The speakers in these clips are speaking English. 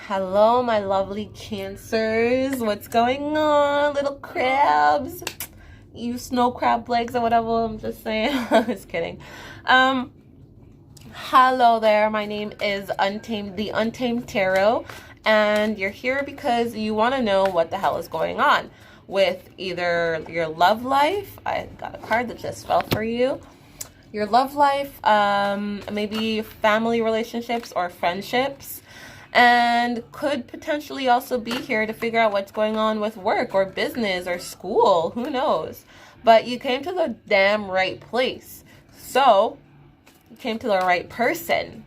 Hello, my lovely Cancers. What's going on, little crabs? You snow crab legs or whatever. I'm just saying. Just kidding. Um, Hello there. My name is the Untamed Tarot, and you're here because you want to know what the hell is going on with either your love life. I got a card that just fell for you. Your love life, maybe family relationships or friendships, and could potentially also be here to figure out what's going on with work or business or school. Who knows? But you came to the damn right place. So, you came to the right person.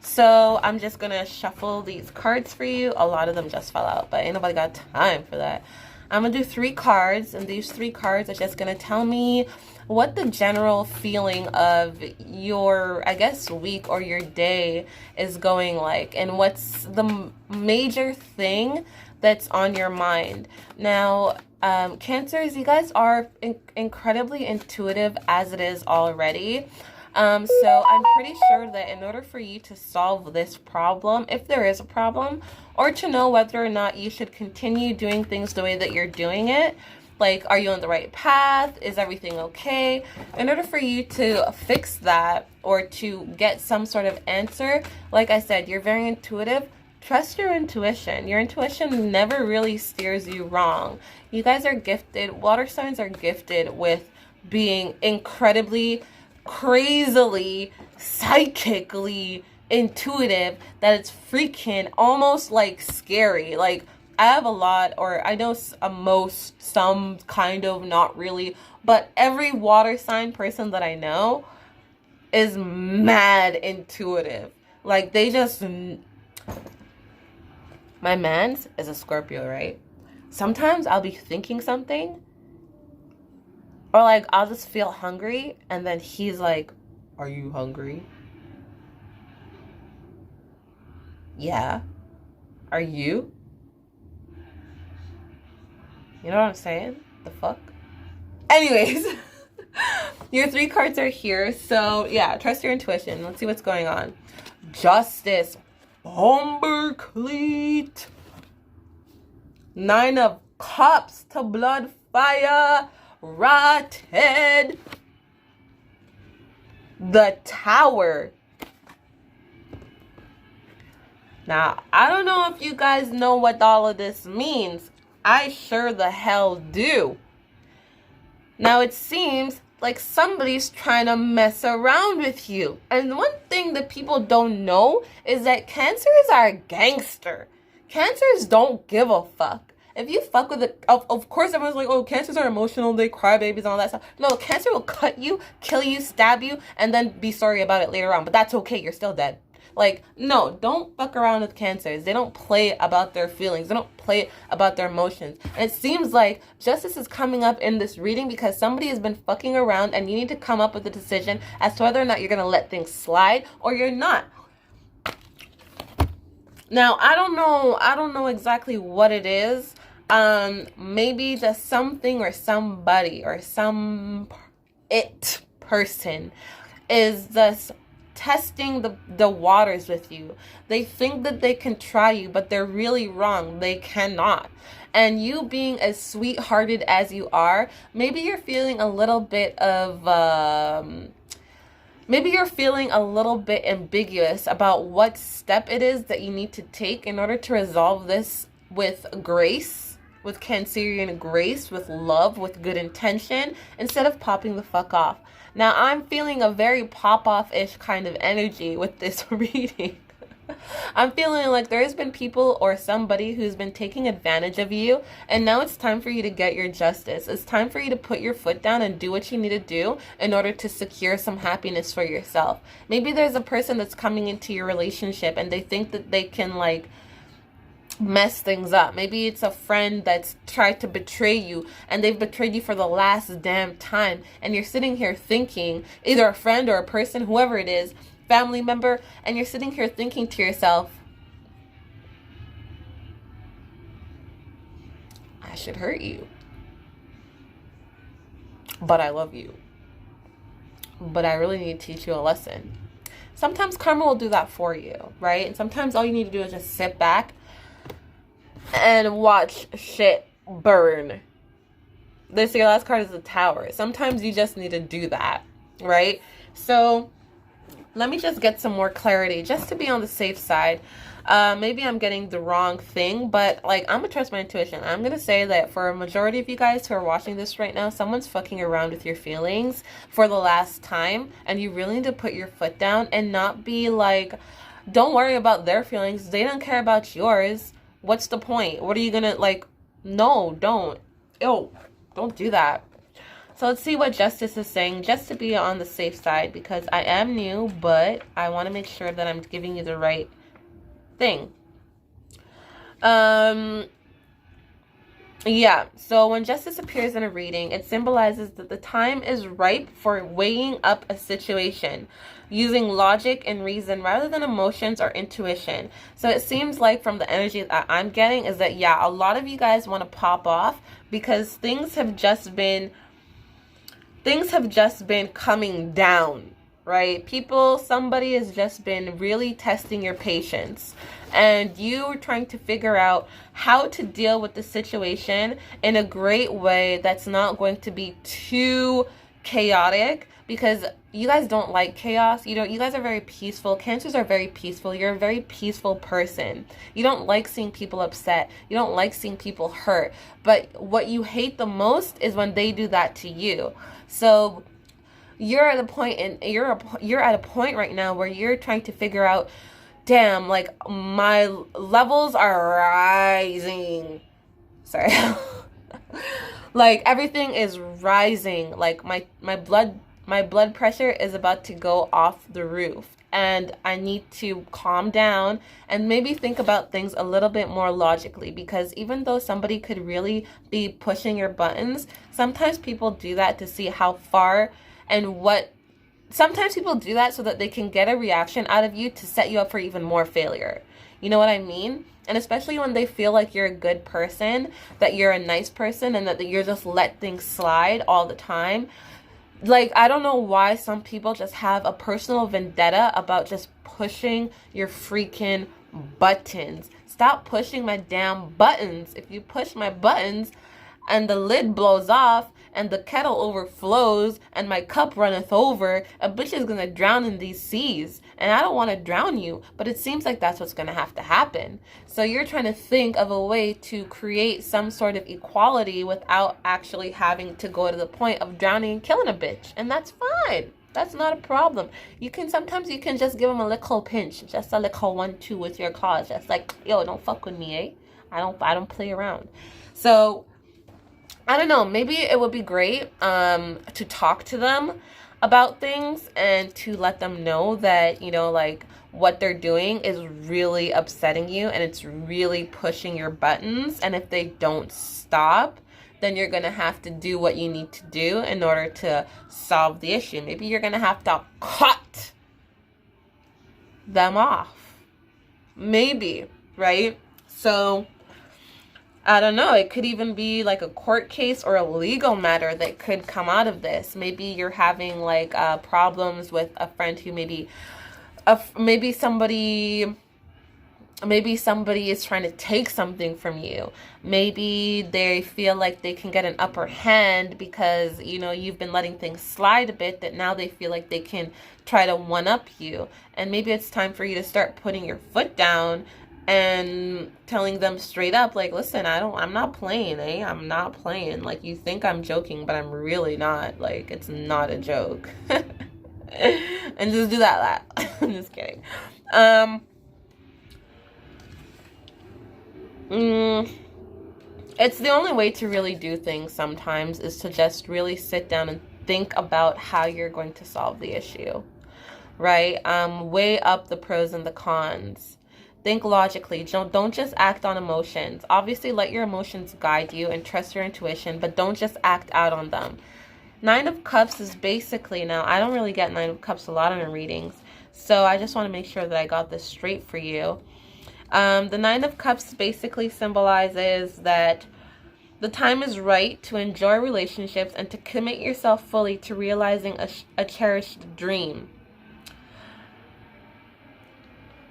So, I'm just going to shuffle these cards for you. A lot of them just fell out, but ain't nobody got time for that. I'm going to do 3 cards, and these 3 cards are just going to tell me what the general feeling of your, I guess, week or your day is going like, and what's the major thing that's on your mind. Now, Cancers, you guys are incredibly intuitive as it is already. So I'm pretty sure that in order for you to solve this problem, if there is a problem, or to know whether or not you should continue doing things the way that you're doing it, like, are you on the right path? Is everything okay? In order for you to fix that or to get some sort of answer, like I said, you're very intuitive. Trust your intuition. Your intuition never really steers you wrong. You guys are gifted. Water signs are gifted with being incredibly, crazily, psychically intuitive that it's freaking almost like scary. Like, I have a lot, or I know some kind of, not really, but every water sign person that I know is mad intuitive. Like, they just, my man's is a Scorpio, right? Sometimes I'll be thinking something, or like, I'll just feel hungry, and then he's like, are you hungry? Yeah. Are you? You know what I'm saying? The fuck? Anyways, your 3 cards are here. So, yeah, trust your intuition. Let's see what's going on. Justice. Bombercleat. 9 of Cups to Blood Fire. Rotted. The Tower. Now, I don't know if you guys know what all of this means. I sure the hell do. Now, it seems like somebody's trying to mess around with you. And one thing that people don't know is that Cancers are a gangster. Cancers don't give a fuck. If you fuck with it, of course everyone's like, oh, Cancers are emotional, they cry babies and all that stuff. No, Cancer will cut you, kill you, stab you, and then be sorry about it later on. But that's okay, you're still dead. Like, no, don't fuck around with Cancers. They don't play about their feelings. They don't play about their emotions. And it seems like justice is coming up in this reading because somebody has been fucking around, and you need to come up with a decision as to whether or not you're going to let things slide or you're not. Now, I don't know exactly what it is. Maybe just something or somebody or some person is just testing the waters with you. They think that they can try you, but they're really wrong. They cannot. And you being as sweethearted as you are, maybe you're feeling a little bit of maybe you're feeling a little bit ambiguous about what step it is that you need to take in order to resolve this with grace, with Cancerian grace, with love, with good intention, instead of popping the fuck off. Now, I'm feeling a very pop-off-ish kind of energy with this reading. I'm feeling like there has been people or somebody who's been taking advantage of you, and now it's time for you to get your justice. It's time for you to put your foot down and do what you need to do in order to secure some happiness for yourself. Maybe there's a person that's coming into your relationship and they think that they can, like, mess things up. Maybe it's a friend that's tried to betray you, and they've betrayed you for the last damn time, and you're sitting here thinking, either a friend or a person, whoever it is, family member, and you're sitting here thinking to yourself, I should hurt you, but I love you, but I really need to teach you a lesson. sometimes karma will do that for you, right? And sometimes all you need to do is just sit back and watch shit burn. Your last card is the Tower. Sometimes you just need to do that, right? So let me just get some more clarity just to be on the safe side. Maybe I'm getting the wrong thing, but like, I'm gonna trust my intuition. I'm gonna say that for a majority of you guys who are watching this right now, someone's fucking around with your feelings for the last time, and you really need to put your foot down and not be like, don't worry about their feelings. They don't care about yours. What's the point? What are you gonna, like, no, don't. Ew, don't do that. So let's see what Justice is saying, just to be on the safe side, because I am new, but I want to make sure that I'm giving you the right thing. Yeah, so when Justice appears in a reading, it symbolizes that the time is ripe for weighing up a situation, using logic and reason rather than emotions or intuition. So it seems like from the energy that I'm getting is that, yeah, a lot of you guys want to pop off because things have just been coming down, right? Somebody has just been really testing your patience, and you are trying to figure out how to deal with the situation in a great way that's not going to be too chaotic, because you guys don't like chaos. You guys are very peaceful. Cancers are very peaceful. You're a very peaceful person. You don't like seeing people upset. You don't like seeing people hurt. But what you hate the most is when they do that to you. So you're at a point right now where you're trying to figure out, damn, like, my levels are rising. Sorry. Like, everything is rising. Like, my blood pressure is about to go off the roof, and I need to calm down and maybe think about things a little bit more logically, because even though somebody could really be pushing your buttons, sometimes people do that to see how far and what. Sometimes people do that so that they can get a reaction out of you to set you up for even more failure. You know what I mean? And especially when they feel like you're a good person, that you're a nice person, and that you're just let things slide all the time. Like, I don't know why some people just have a personal vendetta about just pushing your freaking buttons. Stop pushing my damn buttons. If you push my buttons and the lid blows off and the kettle overflows and my cup runneth over, a bitch is gonna drown in these seas. And I don't want to drown you, but it seems like that's what's gonna have to happen. So you're trying to think of a way to create some sort of equality without actually having to go to the point of drowning and killing a bitch. And that's fine. That's not a problem. Sometimes you can just give them a little pinch, just a little 1-2 with your claws, just like, yo, don't fuck with me, eh? I don't play around. So I don't know, maybe it would be great to talk to them about things and to let them know that, like, what they're doing is really upsetting you and it's really pushing your buttons. And if they don't stop, then you're going to have to do what you need to do in order to solve the issue. Maybe you're going to have to cut them off. Maybe, right? So I don't know. It could even be like a court case or a legal matter that could come out of this. Maybe you're having like problems with a friend who maybe somebody is trying to take something from you. Maybe they feel like they can get an upper hand because, you've been letting things slide a bit, that now they feel like they can try to one-up you. And maybe it's time for you to start putting your foot down and telling them straight up, like, listen, I'm not playing, eh? I'm not playing. Like, you think I'm joking, but I'm really not. Like, it's not a joke. And just do that. I'm just kidding. It's the only way to really do things sometimes, is to just really sit down and think about how you're going to solve the issue, right? Weigh up the pros and the cons. Think logically. Don't just act on emotions. Obviously, let your emotions guide you and trust your intuition, but don't just act out on them. 9 of Cups is basically, now, I don't really get 9 of Cups a lot in readings, so I just want to make sure that I got this straight for you. The 9 of Cups basically symbolizes that the time is right to enjoy relationships and to commit yourself fully to realizing a cherished dream.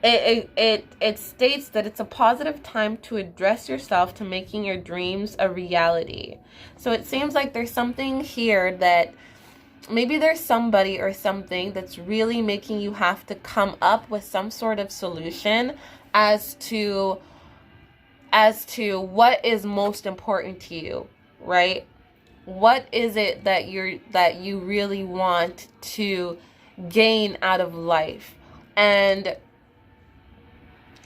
it states that it's a positive time to address yourself to making your dreams a reality. So it seems like there's something here that maybe there's somebody or something that's really making you have to come up with some sort of solution as to what is most important to you, right? What is it that you really want to gain out of life? And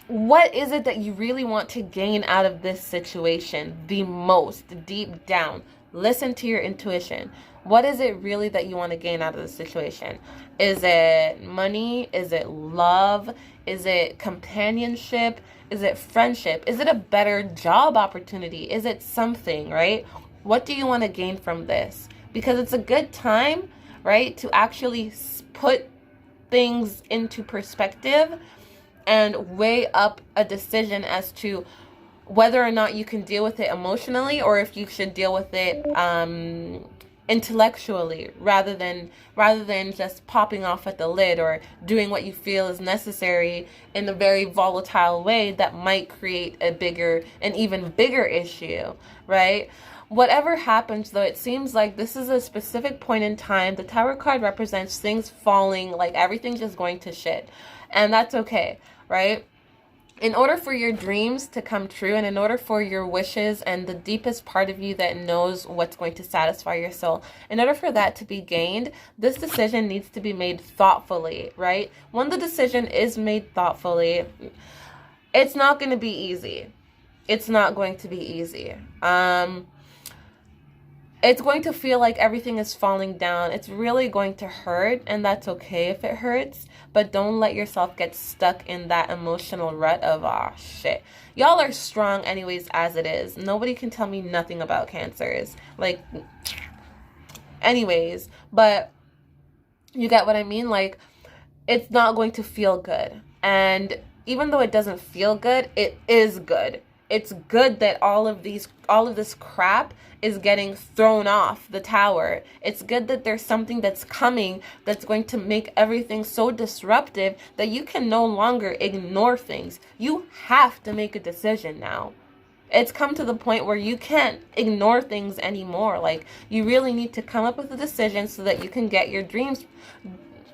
what is it that you really want to gain out of this situation the most, deep down? Listen to your intuition. What is it really that you want to gain out of the situation? Is it money? Is it love? Is it companionship? Is it friendship? Is it a better job opportunity? Is it something, right? What do you want to gain from this? Because it's a good time, right, to actually put things into perspective and weigh up a decision as to whether or not you can deal with it emotionally, or if you should deal with it intellectually, rather than just popping off at the lid or doing what you feel is necessary in a very volatile way that might create an even bigger issue, right? Whatever happens, though, it seems like this is a specific point in time. The Tower card represents things falling, like everything's just going to shit. And that's okay, right? In order for your dreams to come true, and in order for your wishes and the deepest part of you that knows what's going to satisfy your soul, in order for that to be gained, this decision needs to be made thoughtfully, right? When the decision is made thoughtfully, it's not going to be easy. It's not going to be easy. It's going to feel like everything is falling down. It's really going to hurt, and that's okay if it hurts. But don't let yourself get stuck in that emotional rut of, oh, shit. Y'all are strong anyways as it is. Nobody can tell me nothing about Cancers. Like, anyways. But you get what I mean? Like, it's not going to feel good. And even though it doesn't feel good, it is good. It's good that all of this crap is getting thrown off the tower. It's good that there's something that's coming that's going to make everything so disruptive that you can no longer ignore things. You have to make a decision now. It's come to the point where you can't ignore things anymore. Like, you really need to come up with a decision so that you can get your dreams,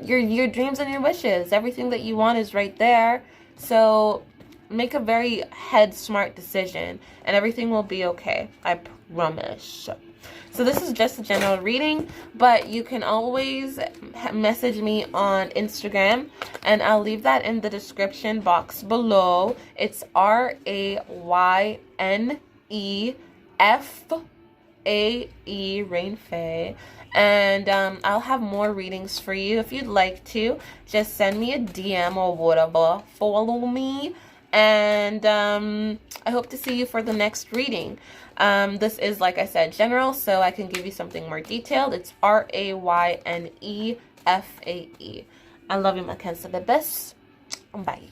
your dreams and your wishes. Everything that you want is right there. So make a very head smart decision and everything will be okay. I promise. So this is just a general reading, but you can always message me on Instagram, and I'll leave that in the description box below. It's RAYNEFAE, Rain Fae. And I'll have more readings for you. If you'd like to, just send me a DM or whatever. Follow me. And I hope to see you for the next reading. This is, like I said, general, so I can give you something more detailed. It's RAYNEFAE. I love you, my Cancer, the best. Bye.